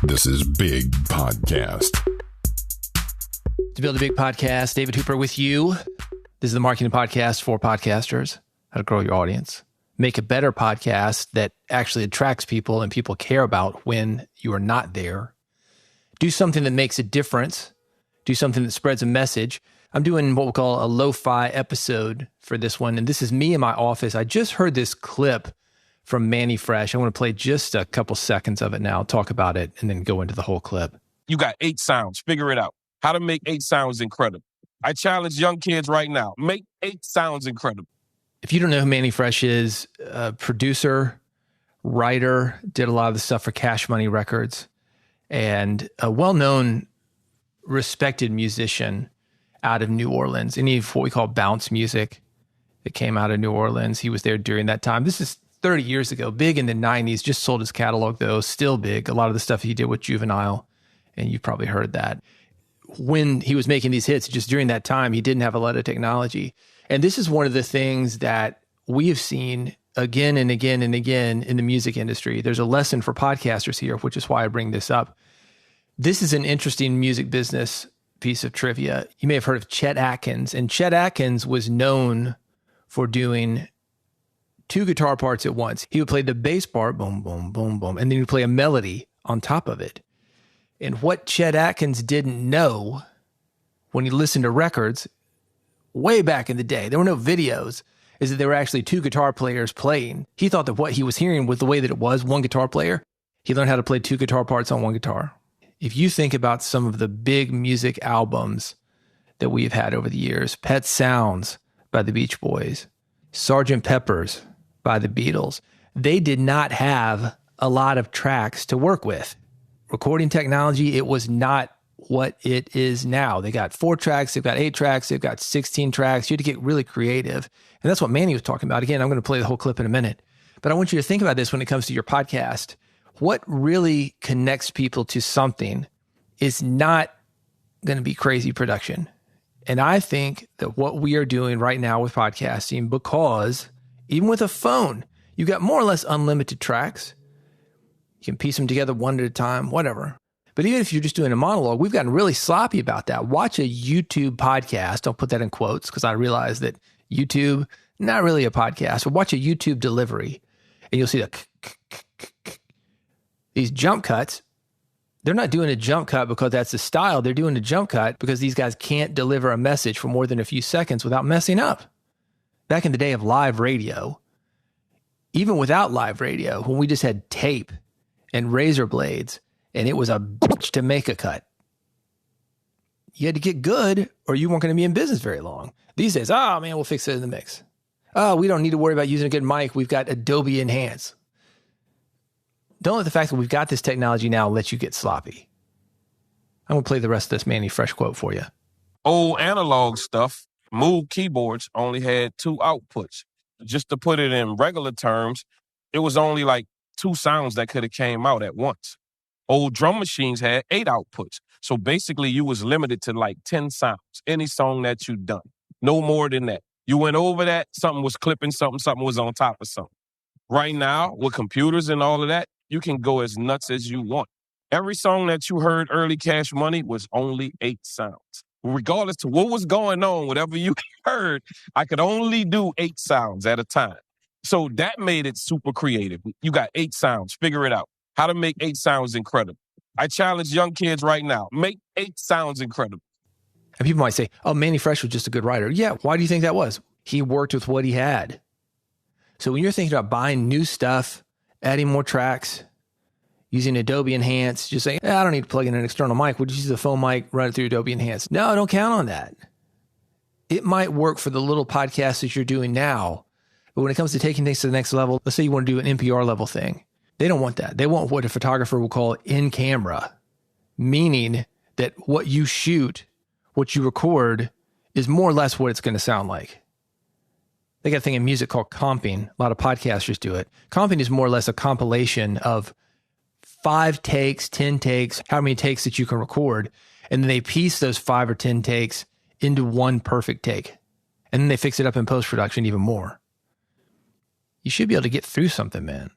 This is Big Podcast. To Build a Big Podcast, David Hooper with you. This is the marketing podcast for podcasters. How to grow your audience. Make a better podcast that actually attracts people and people care about when you are not there. Do something that makes a difference. Do something that spreads a message. I'm doing what we'll call a lo-fi episode for this one, and this is me in my office. I just heard this clip from Mannie Fresh. I want to play just a couple seconds of it now, talk about it, and then go into the whole clip. You got 8 sounds. Figure it out. How to make 8 sounds incredible. I challenge young kids right now. Make 8 sounds incredible. If you don't know who Mannie Fresh is, a producer, writer, did a lot of the stuff for Cash Money Records, and a well-known, respected musician out of New Orleans. Any of what we call bounce music that came out of New Orleans. He was there during that time. This is 30 years ago, big in the 90s, just sold his catalog though, still big. A lot of the stuff he did with Juvenile, and you've probably heard that. When he was making these hits, just during that time, he didn't have a lot of technology. And this is one of the things that we have seen again and again and again in the music industry. There's a lesson for podcasters here, which is why I bring this up. This is an interesting music business piece of trivia. You may have heard of Chet Atkins, and Chet Atkins was known for doing 2 guitar parts at once. He would play the bass part, boom, boom, boom, boom, and then he would play a melody on top of it. And what Chet Atkins didn't know when he listened to records way back in the day, there were no videos, is that there were actually 2 guitar players playing. He thought that what he was hearing was the way that it was, one guitar player. He learned how to play 2 guitar parts on one guitar. If you think about some of the big music albums that we've had over the years, Pet Sounds by the Beach Boys, Sgt. Pepper's by the Beatles, they did not have a lot of tracks to work with. Recording technology, it was not what it is now. They got 4 tracks, they've got 8 tracks, they've got 16 tracks. You had to get really creative. And that's what Mannie was talking about. Again, I'm going to play the whole clip in a minute. But I want you to think about this when it comes to your podcast. What really connects people to something is not going to be crazy production. And I think that what we are doing right now with podcasting, because even with a phone, you've got more or less unlimited tracks. You can piece them together one at a time, whatever. But even if you're just doing a monologue, we've gotten really sloppy about that. Watch a YouTube podcast. I'll put that in quotes because I realize that YouTube, not really a podcast, but watch a YouTube delivery and you'll see these jump cuts. They're not doing a jump cut because that's the style. They're doing a jump cut because these guys can't deliver a message for more than a few seconds without messing up. Back in the day of live radio, even without live radio, when we just had tape and razor blades, and it was a bitch to make a cut. You had to get good or you weren't going to be in business very long. These days, oh man, we'll fix it in the mix. Oh, we don't need to worry about using a good mic. We've got Adobe Enhance. Don't let the fact that we've got this technology now let you get sloppy. I'm going to play the rest of this Mannie Fresh quote for you. Old analog stuff, Moog keyboards only had 2 outputs. Just to put it in regular terms, it was only like 2 sounds that could have came out at once. Old drum machines had 8 outputs. So basically you was limited to like 10 sounds, any song that you done. No more than that. You went over that, something was clipping something was on top of something. Right now, with computers and all of that, you can go as nuts as you want. Every song that you heard early Cash Money was only 8 sounds. Regardless to what was going on, whatever you heard, I could only do 8 sounds at a time. So that made it super creative. You got 8 sounds. Figure it out. How to make 8 sounds incredible. I challenge young kids right now. Make 8 sounds incredible. And people might say, oh, Mannie Fresh was just a good writer. Yeah, why do you think that was? He worked with what he had. So when you're thinking about buying new stuff, adding more tracks, using Adobe Enhance, just saying, I don't need to plug in an external mic. We'll just use a phone mic, run it through Adobe Enhance. No, don't count on that. It might work for the little podcasts that you're doing now. But when it comes to taking things to the next level, let's say you want to do an NPR level thing. They don't want that. They want what a photographer will call in camera, meaning that what you shoot, what you record is more or less what it's going to sound like. They got a thing in music called comping. A lot of podcasters do it. Comping is more or less a compilation of 5 takes, 10 takes, how many takes that you can record. And then they piece those 5 or 10 takes into one perfect take. And then they fix it up in post-production even more. You should be able to get through something, man.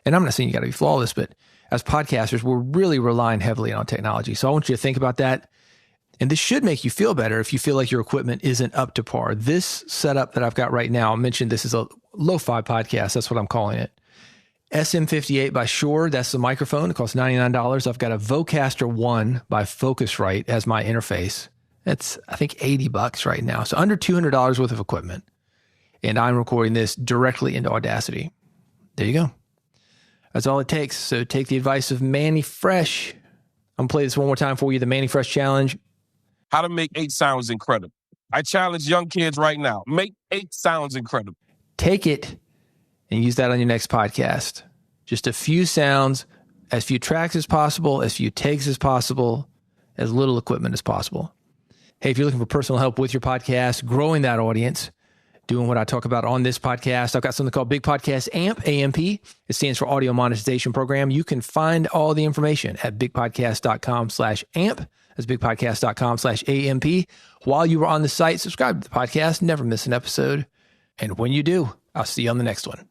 And I'm not saying you got to be flawless, but as podcasters, we're really relying heavily on technology. So I want you to think about that. And this should make you feel better if you feel like your equipment isn't up to par. This setup that I've got right now, I mentioned this is a lo-fi podcast. That's what I'm calling it. SM58 by Shure, that's the microphone. It costs $99. I've got a Vocaster 1 by Focusrite as my interface. That's, I think, $80 right now. So under $200 worth of equipment. And I'm recording this directly into Audacity. There you go. That's all it takes. So take the advice of Mannie Fresh. I'm going to play this one more time for you, the Mannie Fresh Challenge. How to make 8 sounds incredible. I challenge young kids right now. Make 8 sounds incredible. Take it and use that on your next podcast. Just a few sounds, as few tracks as possible, as few takes as possible, as little equipment as possible. Hey, if you're looking for personal help with your podcast, growing that audience, doing what I talk about on this podcast, I've got something called Big Podcast AMP, AMP. It stands for Audio Monetization Program. You can find all the information at bigpodcast.com/AMP. That's bigpodcast.com/AMP. While you are on the site, subscribe to the podcast. Never miss an episode. And when you do, I'll see you on the next one.